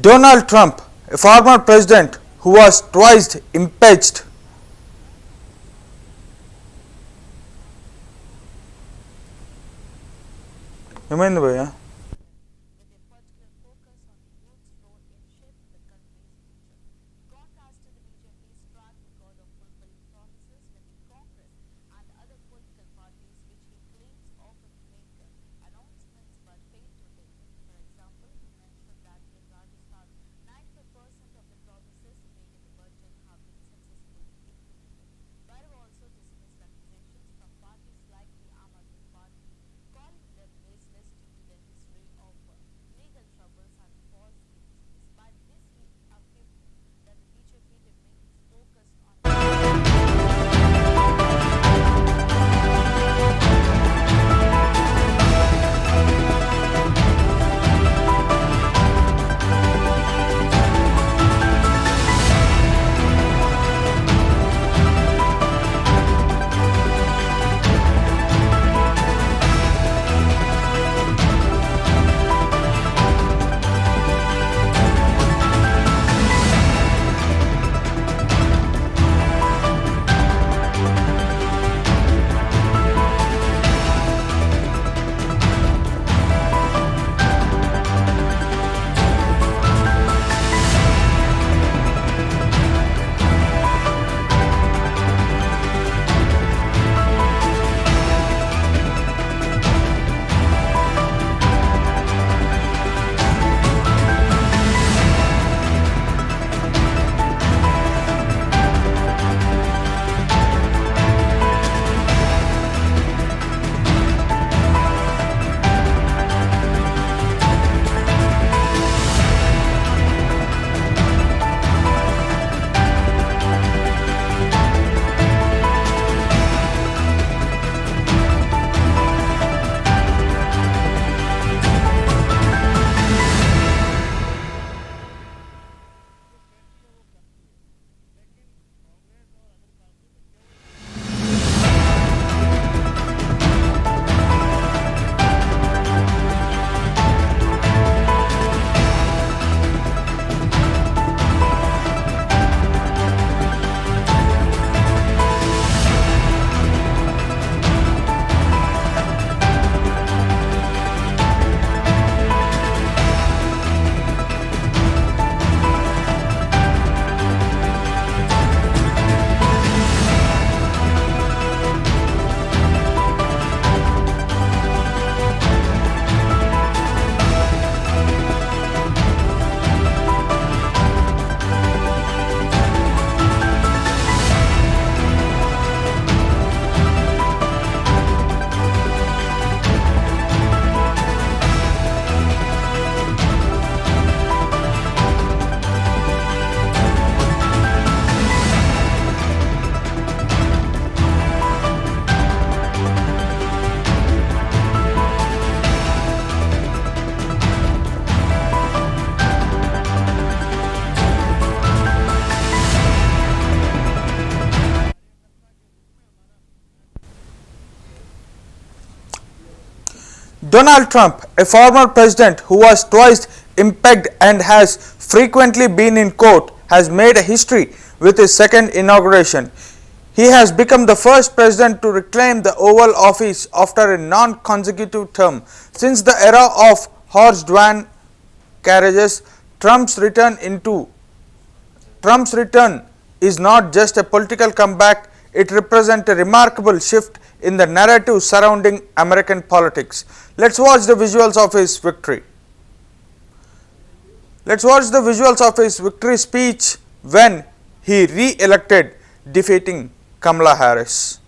Donald Trump, a former president who was twice impeached. ఏమైంది భయ్యా? Donald Trump, a former president who was twice impeached and has frequently been in court, has made a history with his second inauguration. He has become the first president to reclaim the Oval Office after a non-consecutive term. Since the era of horse-drawn carriages, Trump's return is not just a political comeback, it represents a remarkable shift in the narrative surrounding American politics. Let's watch the visuals of his victory. Let's watch the visuals of his victory speech when he re-elected, defeating Kamala Harris.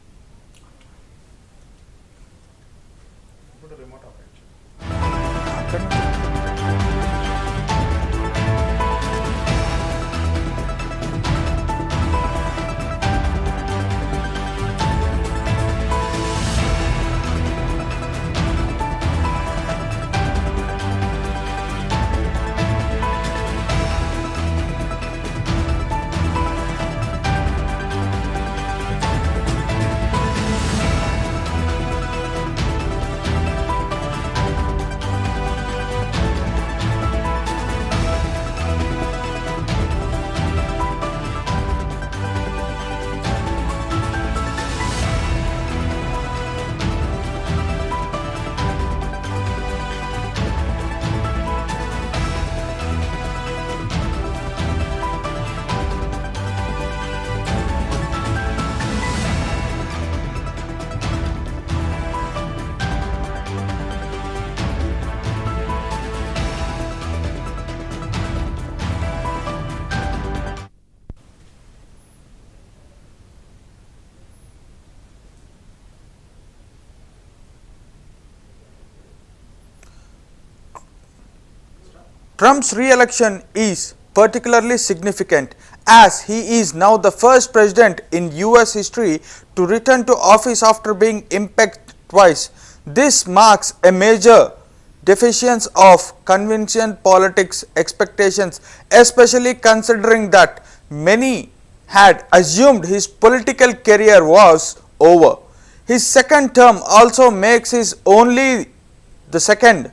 Trump's re-election is particularly significant as he is now the first president in US history to return to office after being impeached twice. This marks a major deficiency of convention politics expectations, especially considering that many had assumed his political career was over. His second term also makes him only the second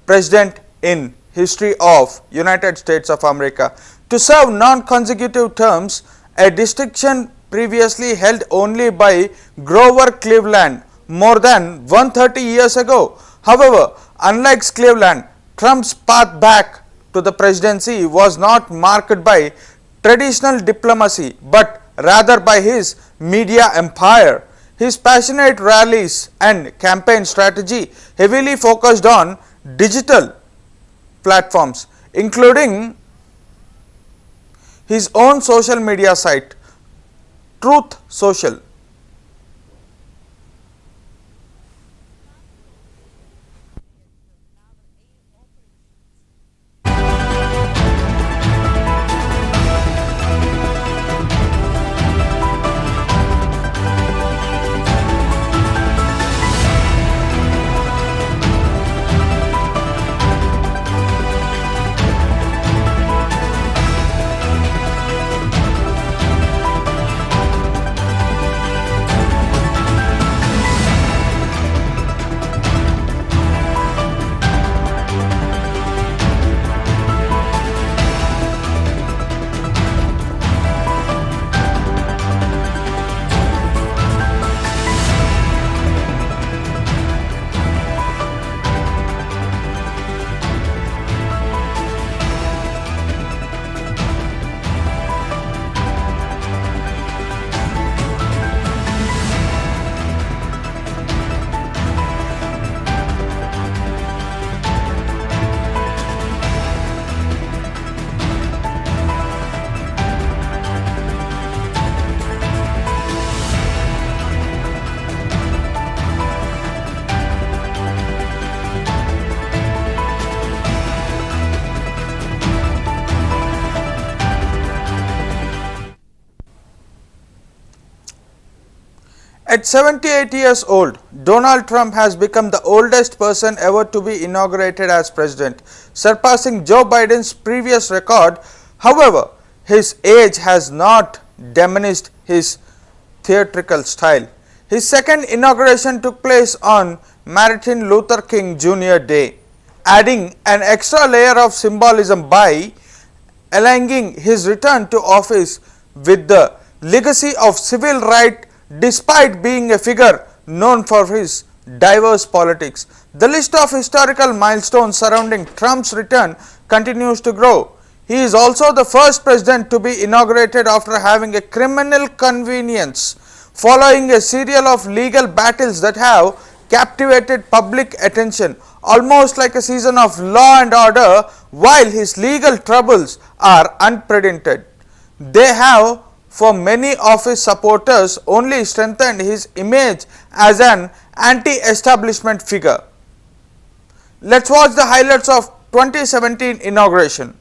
president in history of United States of America to serve non-consecutive terms, a distinction previously held only by Grover Cleveland more than 130 years ago. However, unlike Cleveland, Trump's path back to the presidency was not marked by traditional diplomacy but rather by his media empire. His passionate rallies and campaign strategy heavily focused on digital platforms, including his own social media site, Truth Social. At 78 years old, Donald Trump has become the oldest person ever to be inaugurated as president, surpassing Joe Biden's previous record. However, his age has not diminished his theatrical style. His second inauguration took place on Martin Luther King Jr. Day, adding an extra layer of symbolism by aligning his return to office with the legacy of civil rights despite being a figure known for his diverse politics. The list of historical milestones surrounding Trump's return continues to grow. He is also the first president to be inaugurated after having a criminal convenience following a series of legal battles that have captivated public attention, almost like a season of Law and Order. While his legal troubles are unprecedented, they have for many of his supporters only strengthened his image as an anti-establishment figure. Let's watch the highlights of 2017 inauguration.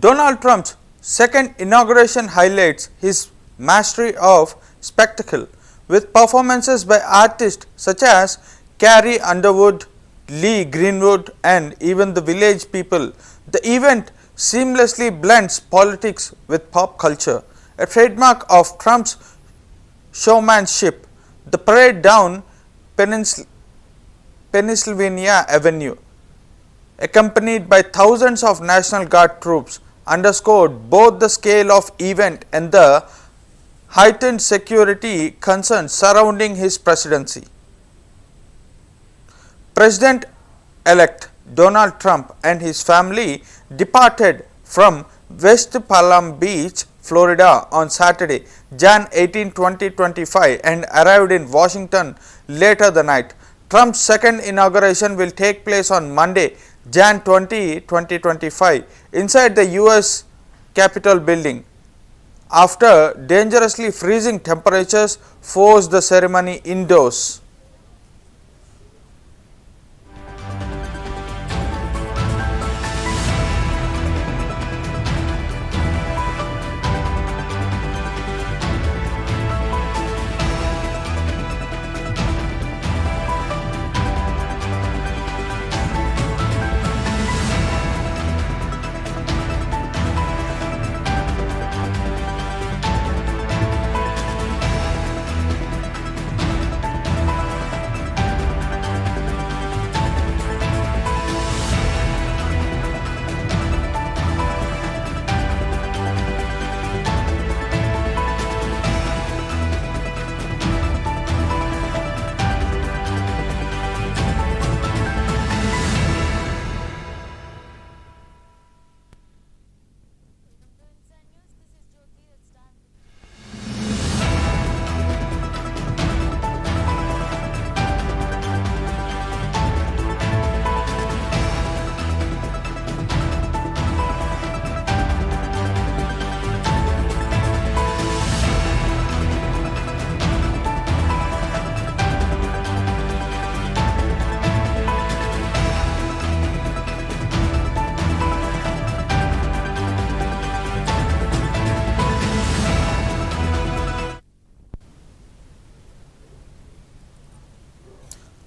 Donald Trump's second inauguration highlights his mastery of spectacle, with performances by artists such as Carrie Underwood, Lee Greenwood, and even the village people. The event seamlessly blends politics with pop culture, a trademark of Trump's showmanship. The parade down Pennsylvania Avenue, accompanied by thousands of National Guard troops, underscored both the scale of event and the heightened security concerns surrounding his presidency. President-elect Donald Trump and his family departed from West Palm Beach, Florida on Saturday, Jan 18, 2025 and arrived in Washington later the night. Trump's second inauguration will take place on Monday, Jan 20, 2025 inside the US Capitol building, after dangerously freezing temperatures forced the ceremony indoors.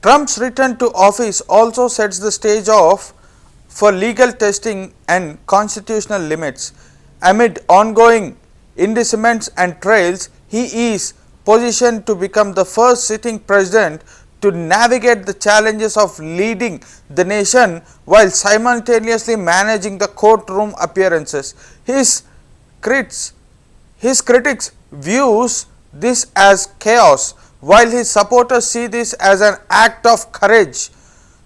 Trump's return to office also sets the stage for legal testing and constitutional limits. Amid ongoing indictments and trials, he is positioned to become the first sitting president to navigate the challenges of leading the nation while simultaneously managing the courtroom appearances. His critics views this as chaos, while his supporters see this as an act of courage.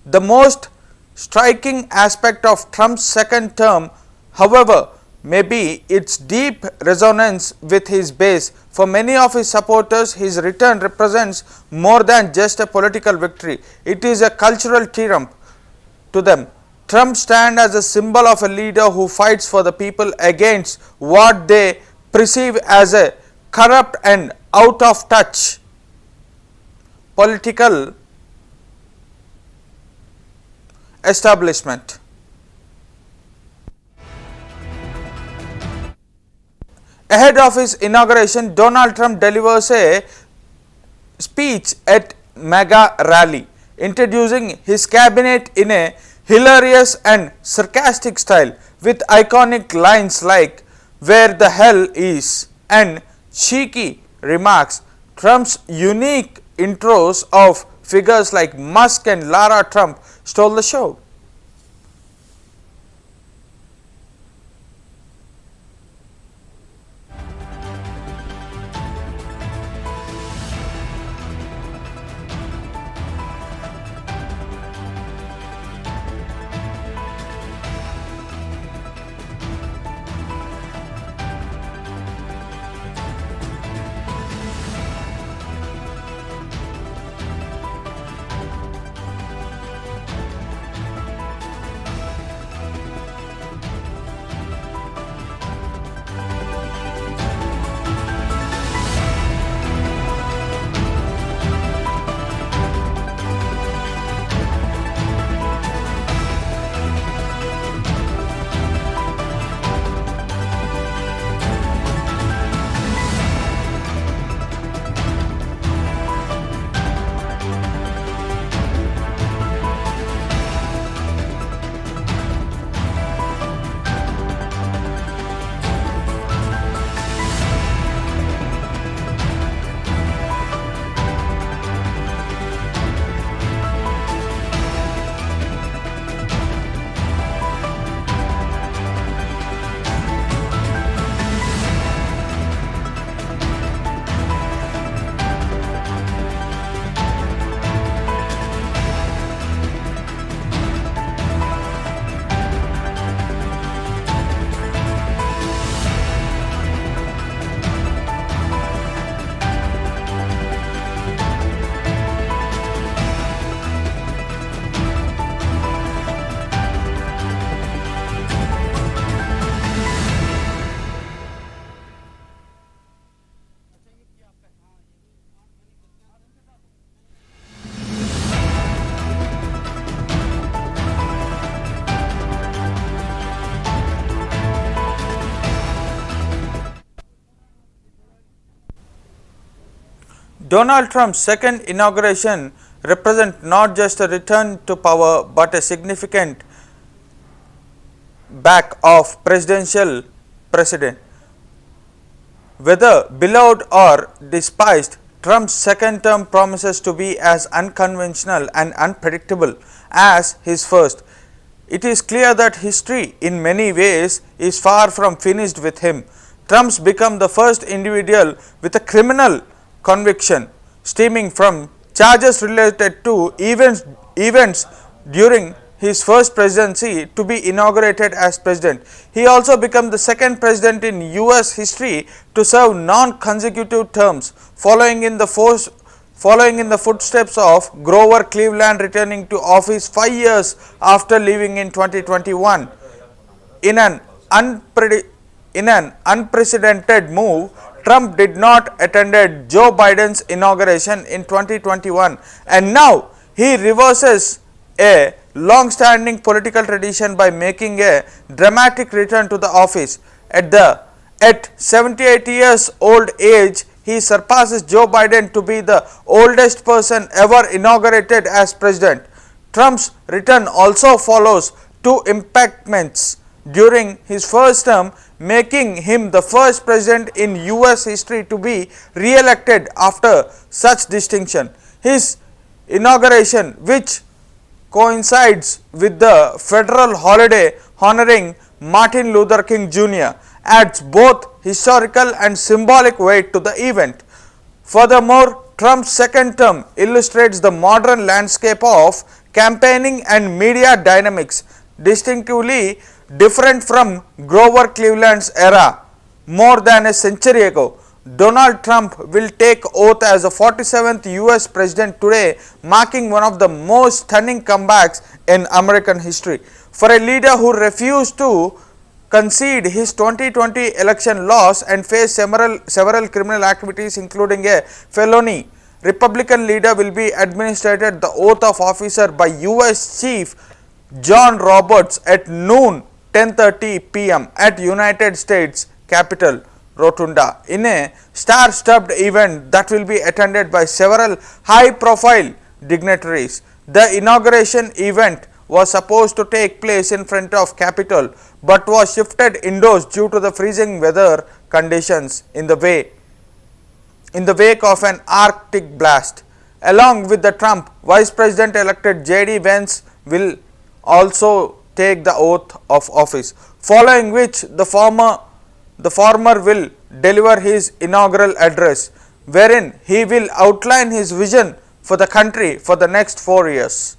The most striking aspect of Trump's second term, however, may be its deep resonance with his base. For many of his supporters, his return represents more than just a political victory. It is a cultural triumph to them. Trump stands as a symbol of a leader who fights for the people against what they perceive as a corrupt and out of touch political establishment. Ahead of his inauguration, Donald Trump delivers a speech at MAGA rally, introducing his cabinet in a hilarious and sarcastic style, with iconic lines like "where the hell is" and cheeky remarks. Trump's unique intros of figures like Musk and Lara Trump stole the show. Donald Trump's second inauguration represents not just a return to power but a significant back of presidential precedent. Whether beloved or despised, Trump's second term promises to be as unconventional and unpredictable as his first. It is clear that history in many ways is far from finished with him. Trump's become the first individual with a criminal conviction stemming from charges related to events during his first presidency to be inaugurated as president. He also became the second president in US history to serve non-consecutive terms, following in the footsteps of Grover Cleveland returning to office 5 years after leaving in 2021. In an unprecedented move, Trump did not attend Joe Biden's inauguration in 2021, and now he reverses a long-standing political tradition by making a dramatic return to the office. At 78 years old age, he surpasses Joe Biden to be the oldest person ever inaugurated as president. Trump's return also follows two impeachments during his first term, making him the first president in US history to be re-elected after such distinction. His inauguration, which coincides with the federal holiday honoring Martin Luther King Jr., adds both historical and symbolic weight to the event. Furthermore, Trump's second term illustrates the modern landscape of campaigning and media dynamics, distinctively different from Grover Cleveland's era more than a century ago. Donald Trump will take oath as the 47th US president today, marking one of the most stunning comebacks in American history. For a leader who refused to concede his 2020 election loss and face several criminal activities including a felony, Republican leader will be administered the oath of office by US Chief John Roberts at noon 10:30 p.m. at United States Capitol Rotunda in a star-studded event that will be attended by several high-profile dignitaries. The inauguration event was supposed to take place in front of Capitol but was shifted indoors due to the freezing weather conditions in the wake of an Arctic blast. Along with the Trump, Vice President-elect J.D. Vance will also take the oath of office, following which the former will deliver his inaugural address, wherein he will outline his vision for the country for the next 4 years.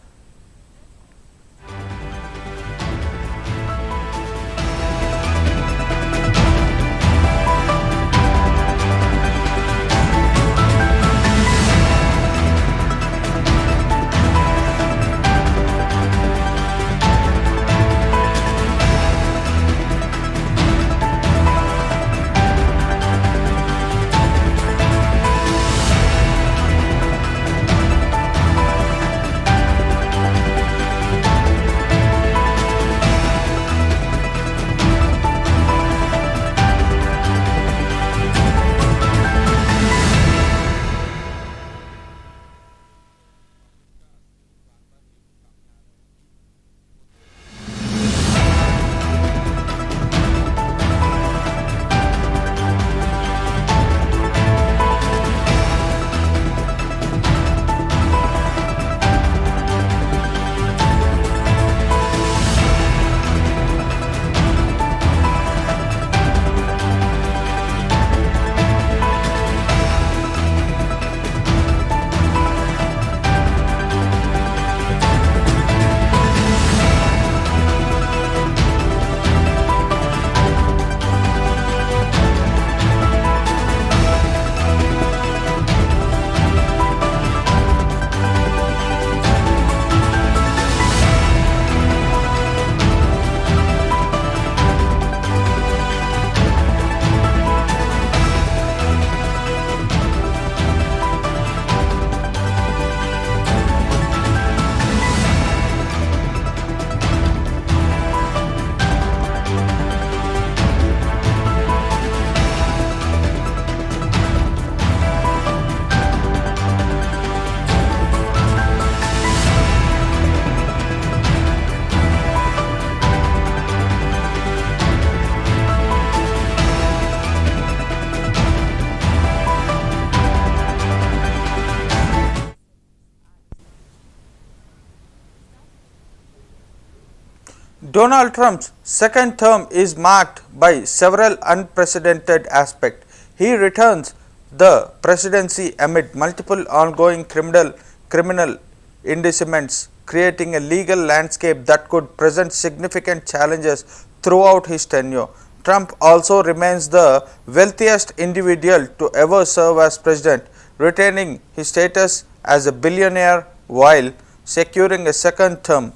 Donald Trump's second term is marked by several unprecedented aspects. He returns the presidency amid multiple ongoing criminal indictments, creating a legal landscape that could present significant challenges throughout his tenure. Trump also remains the wealthiest individual to ever serve as president, retaining his status as a billionaire while securing a second term.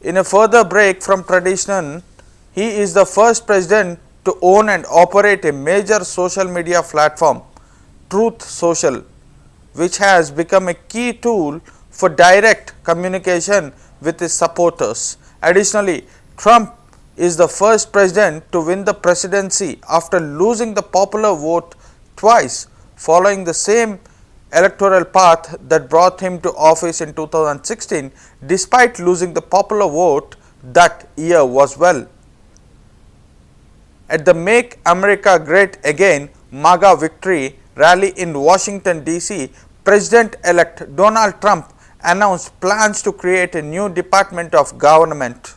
In a further break from tradition, he is the first president to own and operate a major social media platform, Truth Social, which has become a key tool for direct communication with his supporters. Additionally, Trump is the first president to win the presidency after losing the popular vote twice, following the same electoral path that brought him to office in 2016 despite losing the popular vote that year as well. At the Make America Great Again MAGA victory rally in Washington DC, President-elect Donald Trump announced plans to create a new Department of Government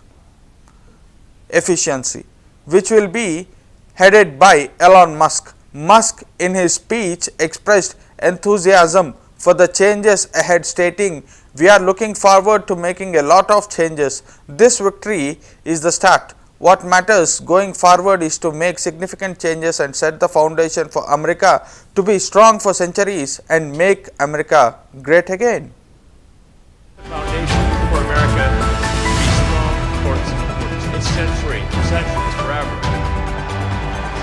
Efficiency, which will be headed by Elon Musk. Musk, in his speech, expressed enthusiasm for the changes ahead, stating, "We are looking forward to making a lot of changes. This victory is the start. What matters going forward is to make significant changes and set the foundation for America to be strong for centuries and make America great again." The foundation for America to be strong for its centuries, forever.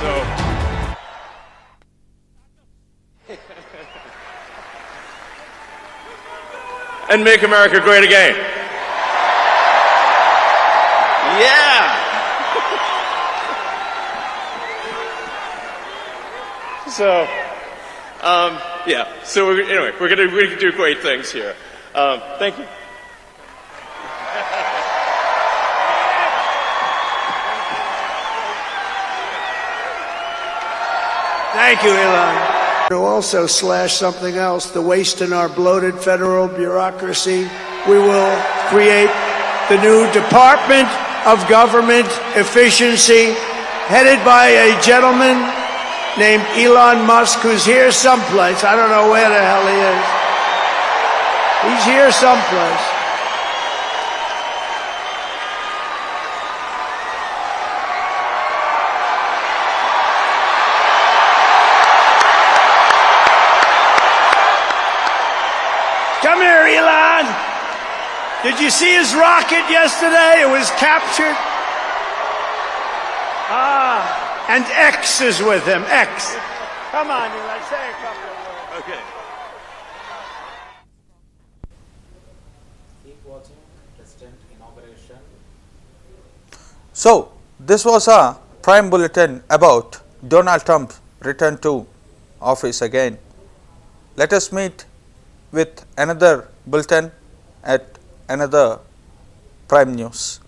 So, and make America great again. Yeah. So, yeah. So anyway, we're gonna do great things here. Thank you. Thank you, Elon. To also slash something else, the waste in our bloated federal bureaucracy. We will create the new Department of Government Efficiency, headed by a gentleman named Elon Musk, who's here someplace. I don't know where the hell he is. He's here someplace. Come here, Elon. Did you see his rocket yesterday? It was captured. And X is with him. X. Come on, Elon. Say a couple of words. Okay. Keep watching President Inauguration. So, this was a prime bulletin about Donald Trump's return to office again. Let us meet with another bulletin at another prime news.